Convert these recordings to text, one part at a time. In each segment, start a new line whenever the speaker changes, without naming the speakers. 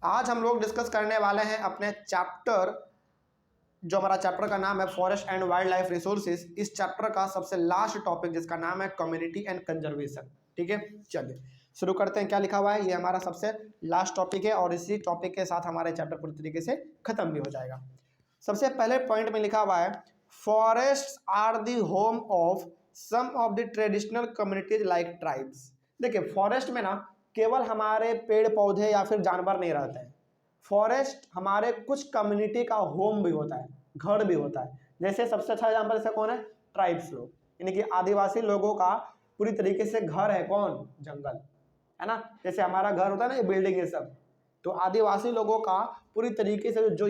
आज हम लोग डिस्कस करने वाले हैं अपने चैप्टर, जो हमारा चैप्टर का नाम है forest and wild life resources. इस चैप्टर का सबसे लास्ट टॉपिक जिसका नाम है कम्युनिटी एंड कंजर्वेशन। ठीक है, चलिए शुरू करते हैं। क्या लिखा हुआ है, ये हमारा सबसे लास्ट टॉपिक है और इसी टॉपिक के साथ हमारे चैप्टर पूरी तरीके से खत्म भी हो जाएगा। सबसे पहले पॉइंट में लिखा हुआ है forest are the home of some of the traditional communities like tribes. देखिए, फॉरेस्ट में ना केवल हमारे पेड़ पौधे या फिर जानवर नहीं रहते हैं, फॉरेस्ट हमारे कुछ कम्युनिटी का होम भी होता है, घर भी होता है। जैसे सबसे अच्छा एग्जाम्पल इसका कौन है, ट्राइब्स लोग, यानी कि आदिवासी लोगों का पूरी तरीके से घर है कौन, जंगल, है ना। जैसे हमारा घर होता है ना, ये बिल्डिंग ये सब, तो आदिवासी लोगों का पूरी तरीके से जो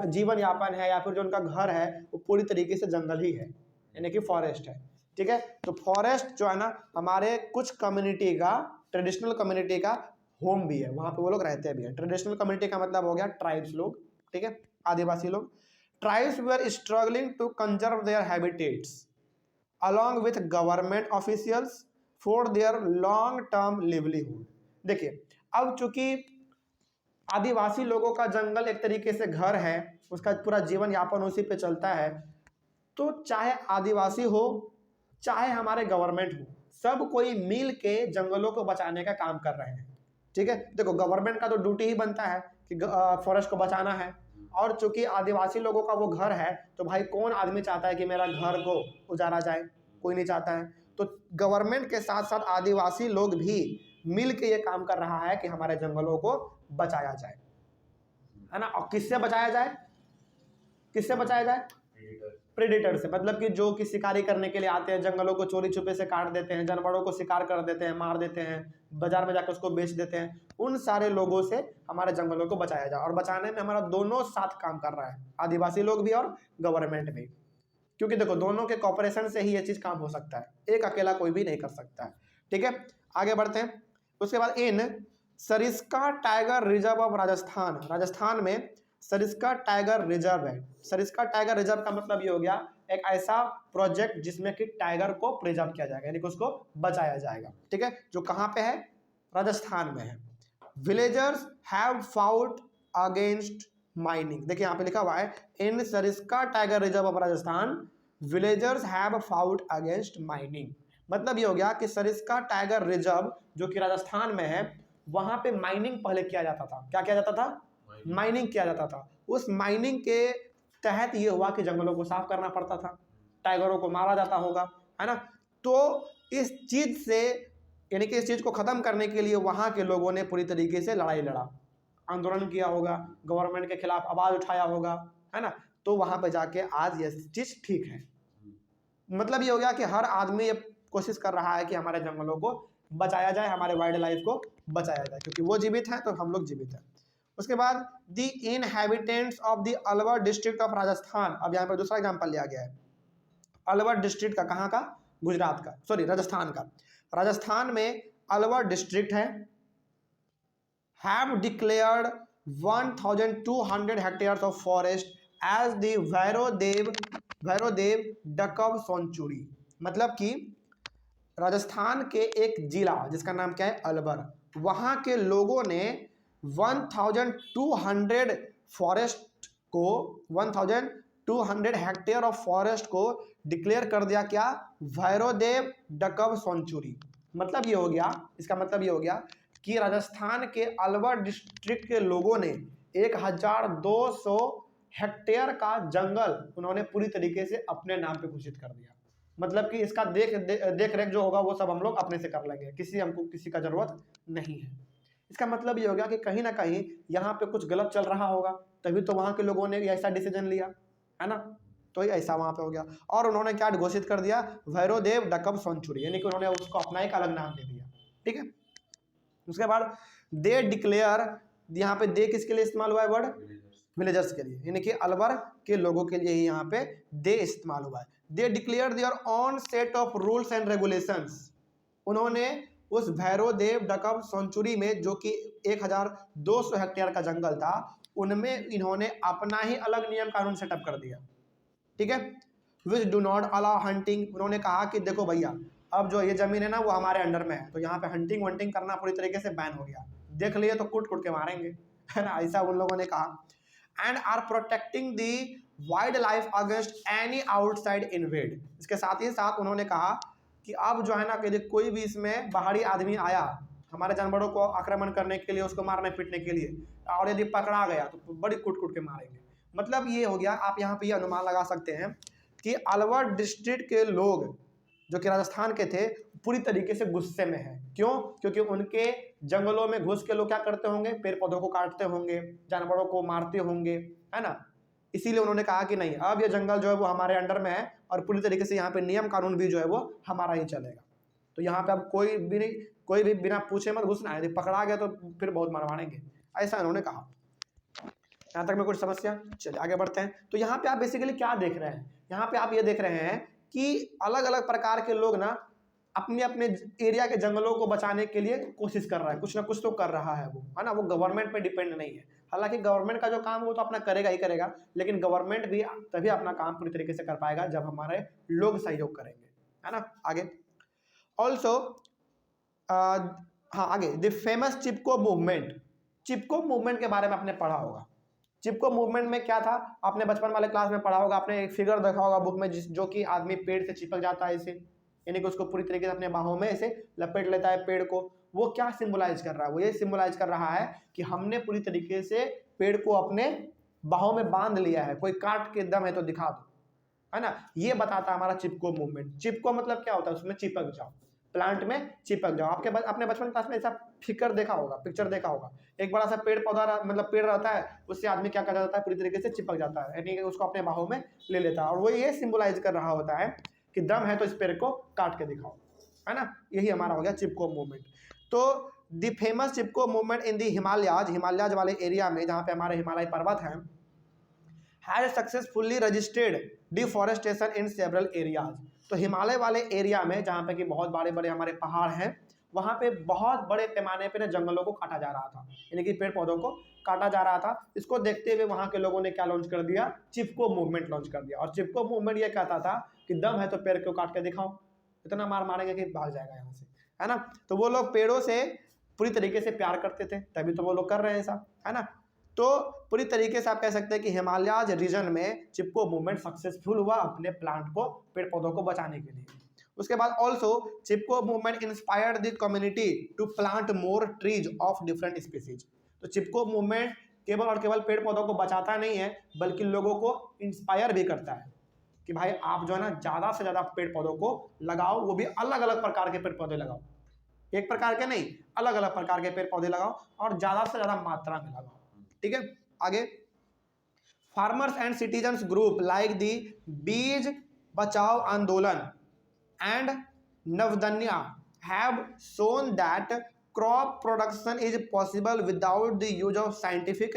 जीवन यापन है या फिर जो उनका घर है वो पूरी तरीके से जंगल ही है, यानी कि फॉरेस्ट है। ठीक है, तो फॉरेस्ट जो है ना हमारे कुछ कम्युनिटी का, ट्रेडिशनल कम्युनिटी का होम भी है, वहाँ पे वो लोग रहते भी हैं। ट्रेडिशनल कम्युनिटी का मतलब हो गया ट्राइब्स लोग, ठीक है, आदिवासी लोग। Tribes were struggling to conserve their habitats along with government officials for their long term livelihood. देखिए, अब चूंकि आदिवासी लोगों का जंगल एक तरीके से घर है, उसका पूरा जीवन यापन उसी पे चलता है, तो चाहे आदिवासी हो चाहे हमारे गवर्नमेंट हो, सब कोई मिल के जंगलों को बचाने का काम कर रहे हैं। ठीक है, देखो गवर्नमेंट का तो ड्यूटी ही बनता है कि फॉरेस्ट को बचाना है, और चूंकि आदिवासी लोगों का वो घर है तो भाई कौन आदमी चाहता है कि मेरा घर को उजाड़ा जाए, कोई नहीं चाहता है। तो गवर्नमेंट के साथ साथ आदिवासी लोग भी मिल के ये काम कर रहा है कि हमारे जंगलों को बचाया जाए, है ना। और किससे बचाया जाए, किससे बचाया जाए, प्रेडेटर से, मतलब कि जो कि शिकारी करने के लिए आते हैं, जंगलों को चोरी छुपे से काट देते हैं, जानवरों को शिकार कर देते हैं, मार देते हैं, बाजार में जाकर उसको बेच देते हैं, उन सारे लोगों से हमारे जंगलों को बचाया जाए। और बचाने में हमारा दोनों साथ काम कर रहा है, आदिवासी लोग भी और गवर्नमेंट भी, क्योंकि देखो दोनों के कॉपरेशन से ही ये चीज़ काम हो सकता है, एक अकेला कोई भी नहीं कर सकता है। ठीक है, आगे बढ़ते हैं। उसके बाद in Sariska tiger reserve of Rajasthan, Rajasthan में सरिस्का टाइगर रिजर्व है। सरिस्का टाइगर रिजर्व का मतलब ये हो गया एक ऐसा प्रोजेक्ट जिसमें कि टाइगर को प्रिजर्व किया जाएगा, यानी कि उसको बचाया जाएगा। ठीक है, जो कहाँ पे है, राजस्थान में है। Villagers have fought against mining. देखिए यहाँ पे लिखा हुआ है in Sariska tiger reserve of Rajasthan villagers have fought against mining. मतलब ये हो गया कि सरिस्का टाइगर रिजर्व जो कि राजस्थान में है, वहां पे माइनिंग पहले किया जाता था। क्या किया जाता था, माइनिंग किया जाता था। उस माइनिंग के तहत ये हुआ कि जंगलों को साफ करना पड़ता था, टाइगरों को मारा जाता होगा, है ना। तो इस चीज से, यानी कि इस चीज को खत्म करने के लिए वहां के लोगों ने पूरी तरीके से लड़ाई लड़ा, आंदोलन किया होगा, गवर्नमेंट के खिलाफ आवाज उठाया होगा, है ना। तो वहां पे जाके आज ये चीज ठीक है। मतलब ये हो गया कि हर आदमी ये कोशिश कर रहा है कि हमारे जंगलों को बचाया जाए, हमारे वाइल्ड लाइफ को बचाया जाए, क्योंकि वो जीवित है तो हम लोग जीवित हैं। उसके बाद the inhabitants of the Alwar district of Rajasthan. अब यहाँ पर दूसरा एग्जाम्पल लिया गया है, अलवर डिस्ट्रिक्ट का, कहाँ का, गुजरात का, सॉरी राजस्थान का। राजस्थान में अलवर डिस्ट्रिक्ट है, have declared 1200 hectares of forest as the Bhairodev Dakav sanctuary. मतलब कि राजस्थान के एक जिला जिसका नाम क्या है, अलवर, वहाँ के लोगों ने 1200 फॉरेस्ट को, 1200 हेक्टेयर ऑफ फॉरेस्ट को डिक्लेयर कर दिया, क्या, भैरोदेव डकव सेंचुरी। मतलब ये हो गया, इसका मतलब ये हो गया कि राजस्थान के अलवर डिस्ट्रिक्ट के लोगों ने 1200 हेक्टेयर का जंगल उन्होंने पूरी तरीके से अपने नाम पे घोषित कर दिया। मतलब कि इसका देख रेख जो होगा वो सब हम लोग अपने से कर लेंगे, हमको किसी का जरूरत नहीं है। इसका मतलब ये हो गया कि कहीं ना कहीं यहाँ पे कुछ गलत चल रहा होगा, तभी तो वहाँ के लोगों ने ऐसा डिसीजन लिया, है ना। तो ये ऐसा वहाँ पे हो गया, और उन्होंने क्या घोषित कर दिया, भैरोदेव डकव सेंचुरी, यानी कि उन्होंने उसको अपना एक अलग नाम दे दिया। ठीक है, उसके बाद दे डिक्लेयर, यहाँ पे दे किसके लिए इस्तेमाल हुआ है वर्ड, विलेजर्स के लिए, यानी कि अलवर के लोगों के लिए ही यहाँ पे दे इस्तेमाल हुआ है। They declare there on set of rules and regulations. उन्होंने उस भैरोदेव डकव सेंचुरी में जो कि 1200 हेक्टेयर का जंगल था, उनमें इन्होंने अपना ही अलग नियम कानून सेटअप कर दिया। ठीक है, which do not allow hunting. उन्होंने कहा कि देखो भैया, अब जो ये जमीन है ना वो हमारे अंडर में है, तो यहाँ पे हंटिंग वंटिंग करना पूरी तरीके से बैन हो गया, देख लिए तो कूट कूट के मारेंगे, है ना, ऐसा उन लोगों ने कहा। And are protecting the wildlife against any outside invade. इसके साथ ही साथ उन्होंने कहा कि अब जो है ना कि कोई भी इसमें बाहरी आदमी आया हमारे जानवरों को आक्रमण करने के लिए, उसको मारने पीटने के लिए, और यदि पकड़ा गया तो बड़ी कूट कूट के मारेंगे। मतलब ये हो गया, आप यहाँ पे ये अनुमान लगा सकते हैं कि अलवर डिस्ट्रिक्ट के लोग जो कि राजस्थान के थे पूरी तरीके से गुस्से में है। क्यों? क्योंकि उनके जंगलों में घुस के लोग क्या करते होंगे, पेड़ पौधों को काटते होंगे, जानवरों को मारते होंगे, है ना। इसीलिए उन्होंने कहा कि नहीं, अब ये जंगल जो है वो हमारे अंडर में है और पूरी तरीके से यहाँ पे नियम कानून भी जो है वो हमारा ही चलेगा। तो यहाँ पे अब कोई भी बिना पूछे मत घुसना है, यदि पकड़ा गया तो फिर बहुत मारवाएंगे, ऐसा उन्होंने कहा। यहाँ तक में कुछ समस्या? चलिए आगे बढ़ते हैं। तो यहाँ पे आप बेसिकली क्या देख रहे हैं, यहाँ पे आप ये देख रहे हैं कि अलग अलग प्रकार के लोग ना अपने अपने एरिया के जंगलों को बचाने के लिए कोशिश कर रहा है, कुछ ना कुछ तो कर रहा है वो, है ना। वो गवर्नमेंट पे डिपेंड नहीं है। हालांकि गवर्नमेंट का जो काम वो तो अपना करेगा ही करेगा, लेकिन गवर्नमेंट भी तभी अपना काम पूरी तरीके से कर पाएगा जब हमारे लोग सहयोग करेंगे, है ना। आगे ऑल्सो हाँ आगे the famous Chipko movement. Chipko movement के बारे में आपने पढ़ा होगा। चिपको मूवमेंट में क्या था, आपने बचपन वाले क्लास में पढ़ा होगा, आपने एक फिगर देखा होगा बुक में, जो कि आदमी पेड़ से चिपक जाता है ऐसे, यानी कि उसको पूरी तरीके से अपने बाहों में ऐसे लपेट लेता है पेड़ को। वो क्या सिंबलाइज कर रहा है? वो ये सिंबलाइज कर रहा है कि हमने पूरी तरीके से पेड़ को अपने बाहों में बांध लिया है, कोई काट के दम है तो दिखा दो, है ना। ये बताता है हमारा चिपको मूवमेंट। चिपको मतलब क्या होता है? उसमें चिपक जाओ, प्लांट में चिपक जाओ। अपने बचपन क्लास में ऐसा फिकर देखा होगा, पिक्चर देखा होगा, एक बड़ा सा पेड़ पौधा मतलब पेड़ रहता है, उससे आदमी क्या कर जाता है, पूरी तरीके से चिपक जाता है, यानी कि उसको अपने बाहों में ले लेता है। और वो ये सिंबलाइज कर रहा होता है कि दम है तो इस पेड़ को काट के दिखाओ, है ना। यही हमारा हो गया चिपको मूवमेंट। तो the famous Chipko movement in the Himalayas वाले एरिया में, जहाँ पे हमारे हिमालय पर्वत हैं, has successfully registered deforestation in several areas. तो हिमालय वाले एरिया में, जहाँ पे कि बहुत बड़े बड़े हमारे पहाड़ हैं, वहाँ पे बहुत बड़े पैमाने पे ना जंगलों को काटा जा रहा था, यानी कि पेड़ पौधों को काटा जा रहा था। इसको देखते हुए वहाँ के लोगों ने क्या लॉन्च कर दिया? चिपको मूवमेंट लॉन्च कर दिया। और चिपको मूवमेंट ये कहता था कि दम है तो पेड़ को काट के दिखाओ, इतना मार मारेंगे कि भाग जाएगा यहाँ से, है ना। तो वो लोग पेड़ों से पूरी तरीके से प्यार करते थे, तभी तो वो लोग कर रहे हैं ऐसा, है ना। तो पूरी तरीके से आप कह सकते हैं कि हिमालयाज रीजन में चिपको मूवमेंट सक्सेसफुल हुआ अपने प्लांट को, पेड़ पौधों को बचाने के लिए। उसके बाद also Chipko movement inspired the community to plant more trees of different species. तो चिपको मूवमेंट केवल और केवल पेड़ पौधों को बचाता नहीं है, बल्कि लोगों को इंस्पायर भी करता है कि भाई आप जो है ना ज़्यादा से ज़्यादा पेड़ पौधों को लगाओ, वो भी अलग अलग प्रकार के पेड़ पौधे लगाओ, एक प्रकार के नहीं, अलग अलग प्रकार के पेड़ पौधे लगाओ और ज़्यादा से ज़्यादा मात्रा में लगाओ। ठीक है, आगे farmers and citizens group like the Beej Bachao Andolan and Navdanya have shown that crop production is possible without the use of synthetic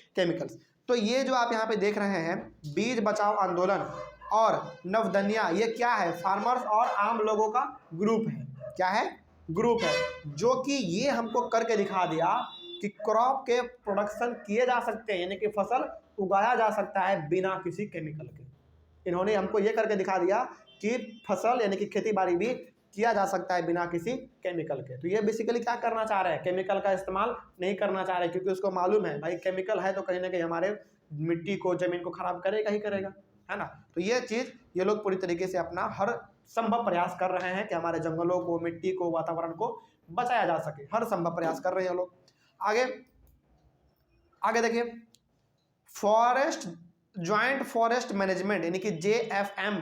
chemicals. तो ये जो आप यहाँ पे देख रहे हैं बीज बचाओ आंदोलन और नवदन्या, ये क्या है? फार्मर्स और आम लोगों का ग्रुप है। क्या है? ग्रुप है, जो कि ये हमको करके दिखा दिया कि क्रॉप के प्रोडक्शन किए जा सकते हैं, यानी कि फसल उगाया जा सकता है बिना किसी केमिकल के। इन्होंने हमको ये करके दिखा दिया कि फसल यानी कि खेती बाड़ी भी किया जा सकता है बिना किसी केमिकल के। तो ये बेसिकली क्या करना चाह रहे हैं? केमिकल का इस्तेमाल नहीं करना चाह रहे, क्योंकि उसको मालूम है भाई केमिकल है तो कहीं ना कहीं हमारे मिट्टी को, जमीन को खराब करेगा ही करेगा, है ना। तो ये चीज़ ये लोग पूरी तरीके से अपना हर संभव प्रयास कर रहे हैं कि हमारे जंगलों को, मिट्टी को, वातावरण को बचाया जा सके, हर संभव प्रयास कर रहे हैं लोग। आगे देखिए, फॉरेस्ट ज्वाइंट फॉरेस्ट मैनेजमेंट यानी कि JFM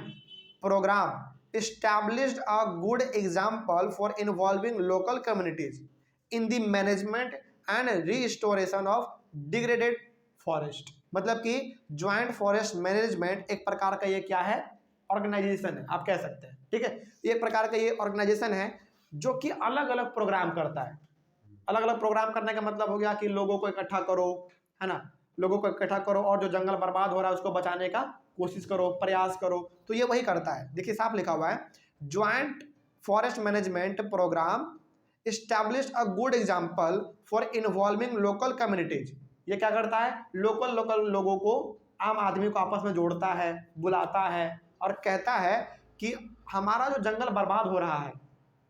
programme established a good example for involving local communities in the management and restoration of degraded forest। मतलब कि ज्वाइंट फॉरेस्ट मैनेजमेंट एक प्रकार का ये क्या है? ऑर्गेनाइजेशन है, आप कह सकते हैं। ठीक है, एक प्रकार का ये ऑर्गेनाइजेशन है जो कि अलग अलग प्रोग्राम करता है। अलग अलग प्रोग्राम करने का मतलब हो गया कि लोगों को इकट्ठा करो, है ना, लोगों को इकट्ठा करो और जो जंगल बर्बाद हो रहा है उसको बचाने का कोशिश करो, प्रयास करो। तो ये वही करता है। देखिए साफ लिखा हुआ है, joint forest management programme established a good example for involving local communities. ये क्या करता है? लोकल लोगों को, आम आदमी को आपस में जोड़ता है, बुलाता है और कहता है कि हमारा जो जंगल बर्बाद हो रहा है,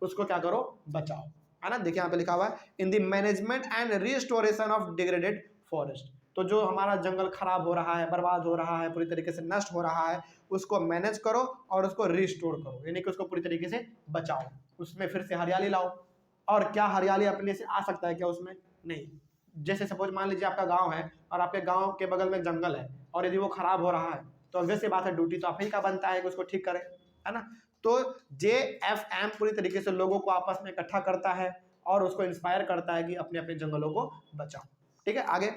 उसको क्या करो, बचाओ, है ना। देखिए यहाँ पे लिखा हुआ है in the management and restoration of degraded forest. तो जो हमारा जंगल खराब हो रहा है, बर्बाद हो रहा है, पूरी तरीके से नष्ट हो रहा है, उसको मैनेज करो और उसको रिस्टोर करो, यानी कि उसको पूरी तरीके से बचाओ, उसमें फिर से हरियाली लाओ। और क्या हरियाली अपने से आ सकता है क्या उसमें? नहीं। जैसे सपोज मान लीजिए आपका गांव है और आपके गांव के बगल में जंगल है और यदि वो खराब हो रहा है तो ऑब्वियस सी बात है ड्यूटी तो आप ही का बनता है कि उसको ठीक करें, है ना। तो JFM पूरी तरीके से लोगों को आपस में इकट्ठा करता है और उसको इंस्पायर करता है कि अपने अपने जंगलों को बचाओ। ठीक है, आगे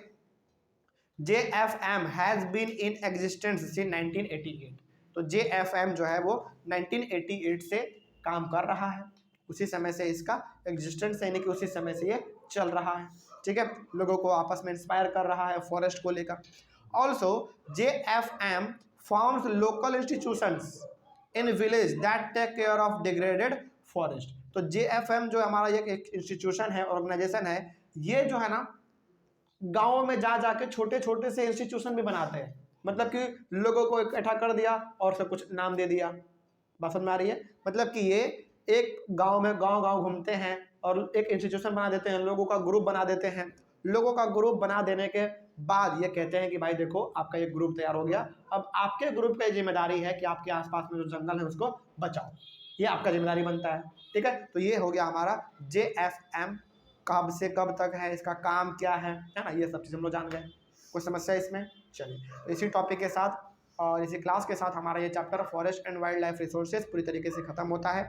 JFM has been in existence since 1988। तो JFM जो है वो 1988 से काम कर रहा है, उसी समय से इसका एग्जिस्टेंस यानी कि उसी समय से ये चल रहा है। ठीक है, लोगों को आपस में इंस्पायर कर रहा है फॉरेस्ट को लेकर। ऑल्सो JFM founds local institutions in village that take care of degraded forest. तो JFM जो हमारा एक इंस्टीट्यूशन है, ऑर्गेनाइजेशन है, ये जो है ना गाँव में जा जाके छोटे छोटे से इंस्टीट्यूशन भी बनाते हैं, मतलब कि लोगों को इकट्ठा कर दिया और सब कुछ नाम दे दिया। बात समझ में आ रही है? मतलब कि ये एक गांव में गांव घूमते हैं और एक इंस्टीट्यूशन बना देते हैं, लोगों का ग्रुप बना देते हैं। लोगों का ग्रुप बना देने के बाद ये कहते हैं कि भाई देखो आपका ये ग्रुप तैयार हो गया, अब आपके ग्रुप की जिम्मेदारी है कि आपके आसपास में जो जंगल है उसको बचाओ, ये आपका जिम्मेदारी बनता है। ठीक है, तो ये हो गया हमारा JFM, कब से कब तक है, इसका काम क्या है ना, ये सब चीज़ हम लोग जान गए। कोई समस्या इसमें? चलिए, तो इसी टॉपिक के साथ और इसी क्लास के साथ हमारा ये chapter forest and wild life resources पूरी तरीके से खत्म होता है।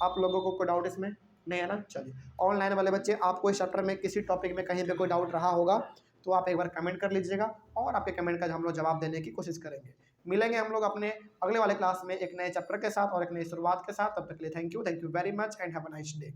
आप लोगों को कोई डाउट इसमें नहीं है ना? चलिए, ऑनलाइन वाले बच्चे आपको इस चैप्टर में किसी टॉपिक में कहीं पे कोई डाउट रहा होगा तो आप एक बार कमेंट कर लीजिएगा और आपके कमेंट का हम लोग जवाब देने की कोशिश करेंगे। मिलेंगे हम लोग अपने अगले वाले क्लास में एक नए चैप्टर के साथ और एक नई शुरुआत के साथ। तब तक के लिए thank you very much and have a nice day.